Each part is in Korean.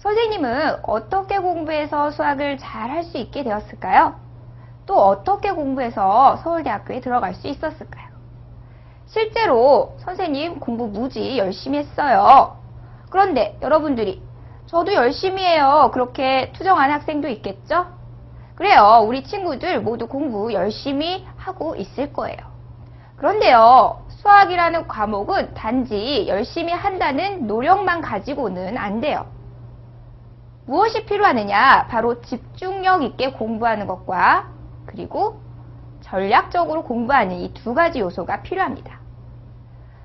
선생님은 어떻게 공부해서 수학을 잘 할 수 있게 되었을까요? 또 어떻게 공부해서 서울대학교에 들어갈 수 있었을까요? 실제로 선생님 공부 무지 열심히 했어요. 그런데 여러분들이 저도 열심히 해요. 그렇게 투정하는 학생도 있겠죠? 그래요. 우리 친구들 모두 공부 열심히 하고 있을 거예요. 그런데요. 수학이라는 과목은 단지 열심히 한다는 노력만 가지고는 안 돼요. 무엇이 필요하느냐? 바로 집중력 있게 공부하는 것과 그리고 전략적으로 공부하는 이 두 가지 요소가 필요합니다.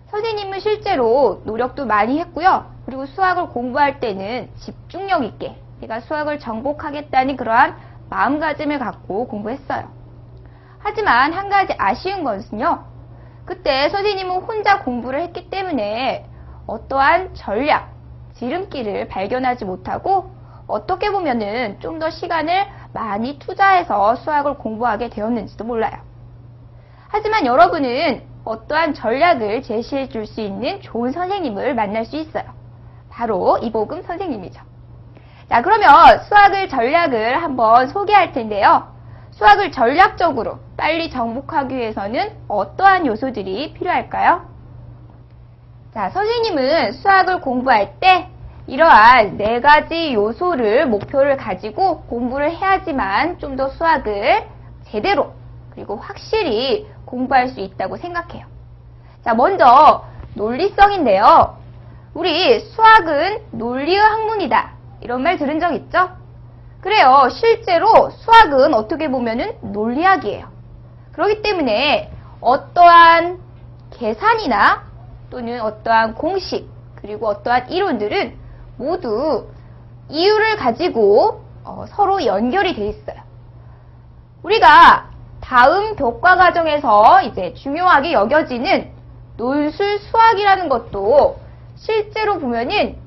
선생님은 실제로 노력도 많이 했고요. 그리고 수학을 공부할 때는 집중력 있게 내가 수학을 정복하겠다는 그러한 마음가짐을 갖고 공부했어요. 하지만 한 가지 아쉬운 것은요. 그때 선생님은 혼자 공부를 했기 때문에 어떠한 전략, 지름길을 발견하지 못하고 어떻게 보면은 좀 더 시간을 많이 투자해서 수학을 공부하게 되었는지도 몰라요. 하지만 여러분은 어떠한 전략을 제시해 줄 수 있는 좋은 선생님을 만날 수 있어요. 바로 이보금 선생님이죠. 자, 그러면 수학을 전략을 한번 소개할 텐데요. 수학을 전략적으로 빨리 정복하기 위해서는 어떠한 요소들이 필요할까요? 자, 선생님은 수학을 공부할 때 이러한 4가지 요소를 목표를 가지고 공부를 해야지만 좀 더 수학을 제대로 그리고 확실히 공부할 수 있다고 생각해요. 자, 먼저 논리성인데요. 우리 수학은 논리의 학문이다. 이런 말 들은 적 있죠? 그래요. 실제로 수학은 어떻게 보면은 논리학이에요. 그렇기 때문에 어떠한 계산이나 또는 어떠한 공식 그리고 어떠한 이론들은 모두 이유를 가지고 서로 연결이 돼 있어요. 우리가 다음 교과 과정에서 이제 중요하게 여겨지는 논술 수학이라는 것도 실제로 보면은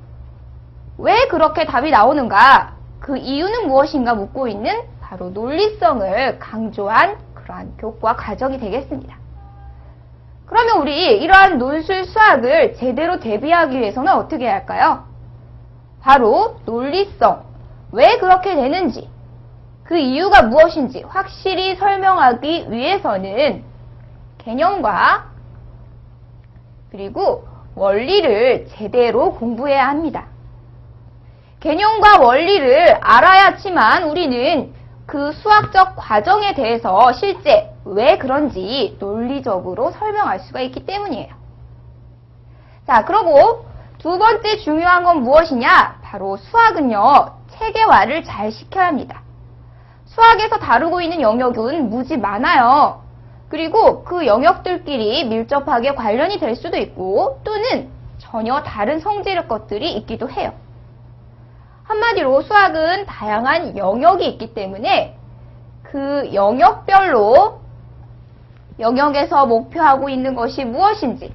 왜 그렇게 답이 나오는가, 그 이유는 무엇인가 묻고 있는 바로 논리성을 강조한 그러한 교과 과정이 되겠습니다. 그러면 우리 이러한 논술 수학을 제대로 대비하기 위해서는 어떻게 해야 할까요? 바로 논리성, 왜 그렇게 되는지, 그 이유가 무엇인지 확실히 설명하기 위해서는 개념과 그리고 원리를 제대로 공부해야 합니다. 개념과 원리를 알아야지만 우리는 그 수학적 과정에 대해서 실제 왜 그런지 논리적으로 설명할 수가 있기 때문이에요. 자, 그리고 두 번째 중요한 건 무엇이냐? 바로 수학은요, 체계화를 잘 시켜야 합니다. 수학에서 다루고 있는 영역은 무지 많아요. 그리고 그 영역들끼리 밀접하게 관련이 될 수도 있고 또는 전혀 다른 성질의 것들이 있기도 해요. 한마디로 수학은 다양한 영역이 있기 때문에 그 영역별로 영역에서 목표하고 있는 것이 무엇인지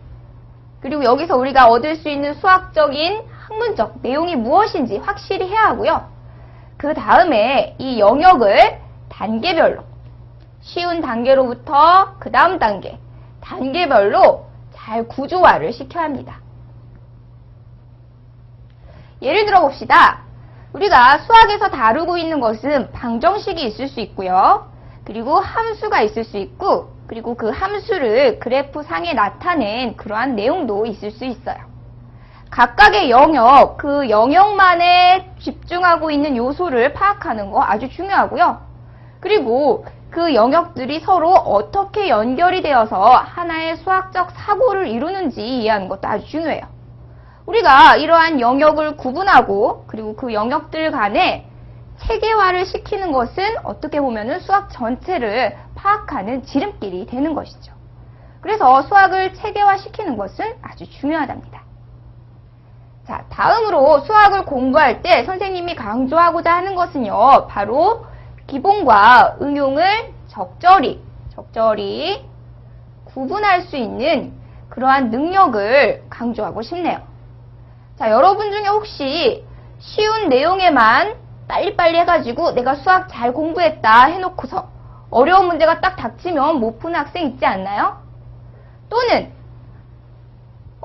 그리고 여기서 우리가 얻을 수 있는 수학적인 학문적 내용이 무엇인지 확실히 해야 하고요. 그 다음에 이 영역을 단계별로 쉬운 단계로부터 그 다음 단계, 단계별로 잘 구조화를 시켜야 합니다. 예를 들어 봅시다. 우리가 수학에서 다루고 있는 것은 방정식이 있을 수 있고요. 그리고 함수가 있을 수 있고 그리고 그 함수를 그래프상에 나타낸 그러한 내용도 있을 수 있어요. 각각의 영역, 그 영역만에 집중하고 있는 요소를 파악하는 거 아주 중요하고요. 그리고 그 영역들이 서로 어떻게 연결이 되어서 하나의 수학적 사고를 이루는지 이해하는 것도 아주 중요해요. 우리가 이러한 영역을 구분하고 그리고 그 영역들 간에 체계화를 시키는 것은 어떻게 보면은 수학 전체를 파악하는 지름길이 되는 것이죠. 그래서 수학을 체계화시키는 것은 아주 중요하답니다. 자, 다음으로 수학을 공부할 때 선생님이 강조하고자 하는 것은요, 바로 기본과 응용을 적절히 구분할 수 있는 그러한 능력을 강조하고 싶네요. 자, 여러분 중에 혹시 쉬운 내용에만 빨리빨리 해가지고 내가 수학 잘 공부했다 해놓고서 어려운 문제가 딱 닥치면 못 푸는 학생 있지 않나요? 또는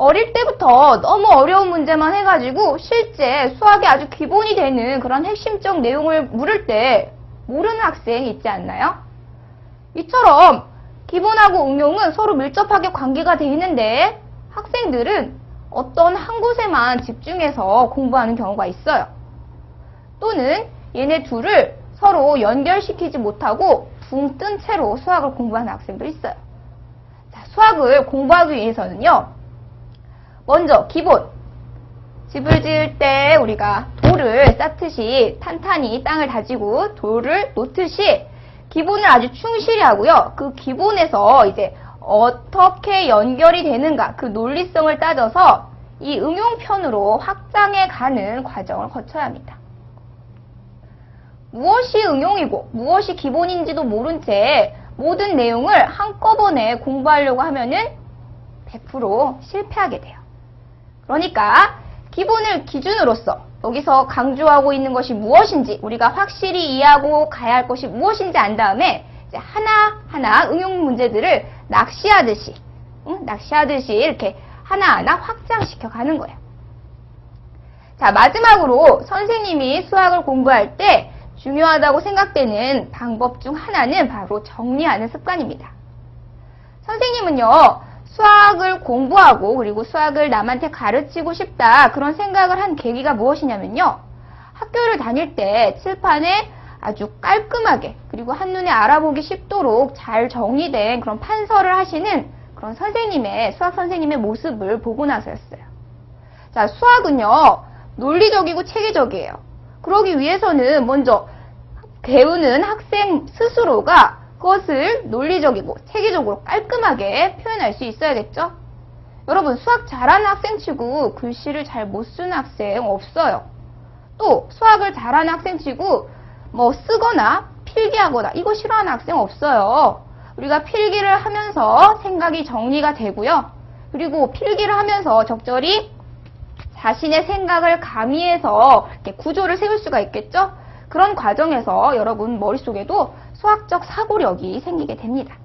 어릴 때부터 너무 어려운 문제만 해가지고 실제 수학이 아주 기본이 되는 그런 핵심적 내용을 물을 때 모르는 학생이 있지 않나요? 이처럼 기본하고 응용은 서로 밀접하게 관계가 되어 있는데 학생들은 어떤 한 곳에만 집중해서 공부하는 경우가 있어요. 또는 얘네 둘을 서로 연결시키지 못하고 붕 뜬 채로 수학을 공부하는 학생도 있어요. 자, 수학을 공부하기 위해서는요. 먼저 기본. 집을 지을 때 우리가 돌을 쌓듯이 탄탄히 땅을 다지고 돌을 놓듯이 기본을 아주 충실히 하고요. 그 기본에서 이제 어떻게 연결이 되는가 그 논리성을 따져서 이 응용편으로 확장해 가는 과정을 거쳐야 합니다. 무엇이 응용이고 무엇이 기본인지도 모른 채 모든 내용을 한꺼번에 공부하려고 하면은 100% 실패하게 돼요. 그러니까 기본을 기준으로서 여기서 강조하고 있는 것이 무엇인지 우리가 확실히 이해하고 가야 할 것이 무엇인지 안 다음에 이제 하나하나 응용 문제들을 낚시하듯이 이렇게 하나하나 확장시켜 가는 거예요. 자, 마지막으로 선생님이 수학을 공부할 때 중요하다고 생각되는 방법 중 하나는 바로 정리하는 습관입니다. 선생님은요, 수학을 공부하고 그리고 수학을 남한테 가르치고 싶다 그런 생각을 한 계기가 무엇이냐면요. 학교를 다닐 때 칠판에 아주 깔끔하게 그리고 한눈에 알아보기 쉽도록 잘 정리된 그런 판서를 하시는 그런 수학 선생님의 모습을 보고 나서였어요. 자, 수학은요, 논리적이고 체계적이에요. 그러기 위해서는 먼저 배우는 학생 스스로가 그것을 논리적이고 체계적으로 깔끔하게 표현할 수 있어야겠죠? 여러분, 수학 잘하는 학생치고 글씨를 잘 못 쓰는 학생 없어요. 또 수학을 잘하는 학생치고 뭐 쓰거나 필기하거나 이거 싫어하는 학생 없어요. 우리가 필기를 하면서 생각이 정리가 되고요. 그리고 필기를 하면서 적절히 자신의 생각을 가미해서 이렇게 구조를 세울 수가 있겠죠? 그런 과정에서 여러분 머릿속에도 수학적 사고력이 생기게 됩니다.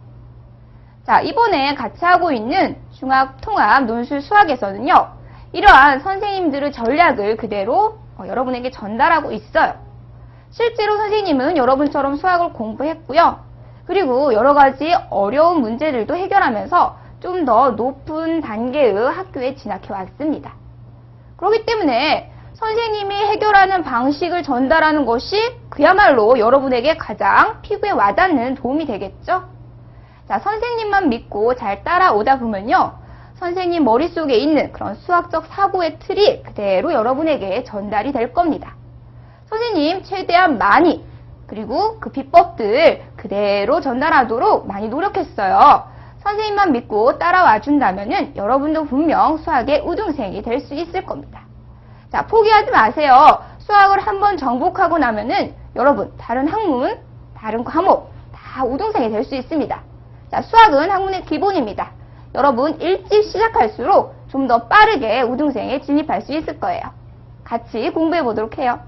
자, 이번에 같이 하고 있는 중학통합 논술 수학에서는요. 이러한 선생님들의 전략을 그대로 여러분에게 전달하고 있어요. 실제로 선생님은 여러분처럼 수학을 공부했고요. 그리고 여러 가지 어려운 문제들도 해결하면서 좀 더 높은 단계의 학교에 진학해 왔습니다. 그렇기 때문에 선생님이 해결하는 방식을 전달하는 것이 그야말로 여러분에게 가장 피부에 와닿는 도움이 되겠죠? 자, 선생님만 믿고 잘 따라오다 보면요. 선생님 머릿속에 있는 그런 수학적 사고의 틀이 그대로 여러분에게 전달이 될 겁니다. 선생님 최대한 많이 그리고 그 비법들 그대로 전달하도록 많이 노력했어요. 선생님만 믿고 따라와 준다면은 여러분도 분명 수학의 우등생이 될 수 있을 겁니다. 자, 포기하지 마세요. 수학을 한번 정복하고 나면은 여러분 다른 학문, 다른 과목 다 우등생이 될 수 있습니다. 자, 수학은 학문의 기본입니다. 여러분 일찍 시작할수록 좀 더 빠르게 우등생에 진입할 수 있을 거예요. 같이 공부해 보도록 해요.